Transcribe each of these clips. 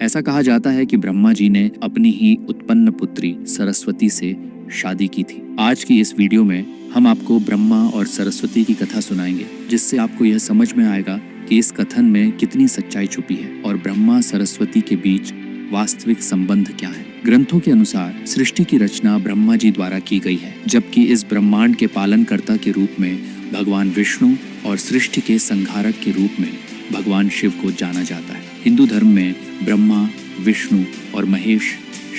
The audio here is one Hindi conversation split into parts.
ऐसा कहा जाता है कि ब्रह्मा जी ने अपनी ही उत्पन्न पुत्री सरस्वती से शादी की थी। आज की इस वीडियो में हम आपको ब्रह्मा और सरस्वती की कथा सुनाएंगे, जिससे आपको यह समझ में आएगा कि इस कथन में कितनी सच्चाई छुपी है और ब्रह्मा सरस्वती के बीच वास्तविक संबंध क्या है। ग्रंथों के अनुसार सृष्टि की रचना ब्रह्मा जी द्वारा की गई है, जबकि इस ब्रह्मांड के पालनकर्ता के रूप में भगवान विष्णु और सृष्टि के संहारक के रूप में भगवान शिव को जाना जाता है। हिंदू धर्म में ब्रह्मा, विष्णु और महेश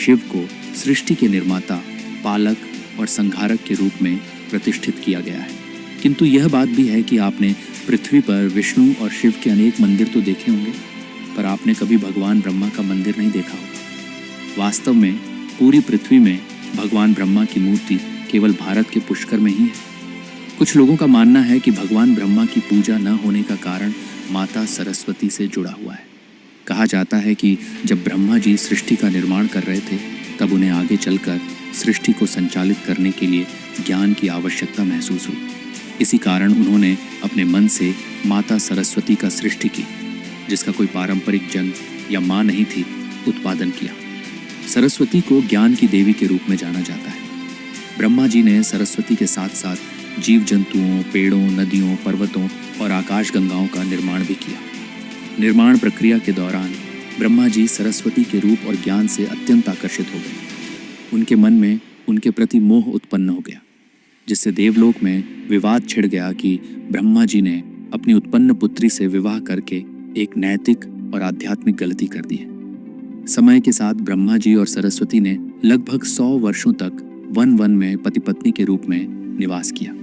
शिव को सृष्टि के निर्माता, पालक और संहारक के रूप में प्रतिष्ठित किया गया है। किंतु यह बात भी है कि आपने पृथ्वी पर विष्णु और शिव के अनेक मंदिर तो देखे होंगे, पर आपने कभी भगवान ब्रह्मा का मंदिर नहीं देखा होगा। वास्तव में पूरी पृथ्वी में भगवान ब्रह्मा की मूर्ति केवल भारत के पुष्कर में ही है। कुछ लोगों का मानना है कि भगवान ब्रह्मा की पूजा न होने का कारण माता सरस्वती से जुड़ा हुआ है। कहा जाता है कि जब ब्रह्मा जी सृष्टि का निर्माण कर रहे थे, तब उन्हें आगे चलकर सृष्टि को संचालित करने के लिए ज्ञान की आवश्यकता महसूस हुई। इसी कारण उन्होंने अपने मन से माता सरस्वती का सृष्टि की, जिसका कोई पारंपरिक जन्म या माँ नहीं थी, उत्पादन किया। सरस्वती को ज्ञान की देवी के रूप में जाना जाता है। ब्रह्मा जी ने सरस्वती के साथ साथ जीव जंतुओं, पेड़ों, नदियों, पर्वतों और आकाश गंगाओं का निर्माण भी किया। निर्माण प्रक्रिया के दौरान ब्रह्मा जी सरस्वती के रूप और ज्ञान से अत्यंत आकर्षित हो गए। उनके मन में उनके प्रति मोह उत्पन्न हो गया, जिससे देवलोक में विवाद छिड़ गया कि ब्रह्मा जी ने अपनी उत्पन्न पुत्री से विवाह करके एक नैतिक और आध्यात्मिक गलती कर दी है। समय के साथ ब्रह्मा जी और सरस्वती ने लगभग 100 वर्षों तक वन में पति पत्नी के रूप में निवास किया।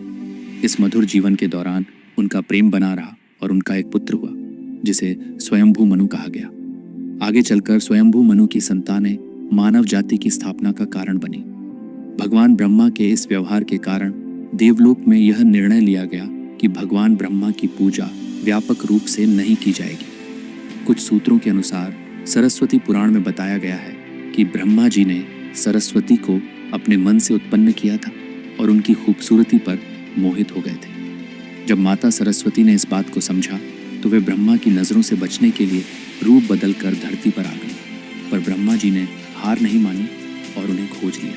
इस मधुर जीवन के दौरान उनका प्रेम बना रहा और उनका एक पुत्र हुआ, जिसे स्वयंभू मनु कहा गया। आगे चलकर स्वयंभू मनु की संतानें मानव जाति की स्थापना का कारण बनी। भगवान ब्रह्मा के इस व्यवहार के कारण देवलोक में यह निर्णय लिया गया कि भगवान ब्रह्मा की पूजा व्यापक रूप से नहीं की जाएगी। कुछ सूत्रों के अनुसार सरस्वती पुराण में बताया गया है कि ब्रह्मा जी ने सरस्वती को अपने मन से उत्पन्न किया था और उनकी खूबसूरती पर मोहित हो गए थे। जब माता सरस्वती ने इस बात को समझा तो वे ब्रह्मा की नज़रों से बचने के लिए रूप बदलकर धरती पर आ गई, पर ब्रह्मा जी ने हार नहीं मानी और उन्हें खोज लिया।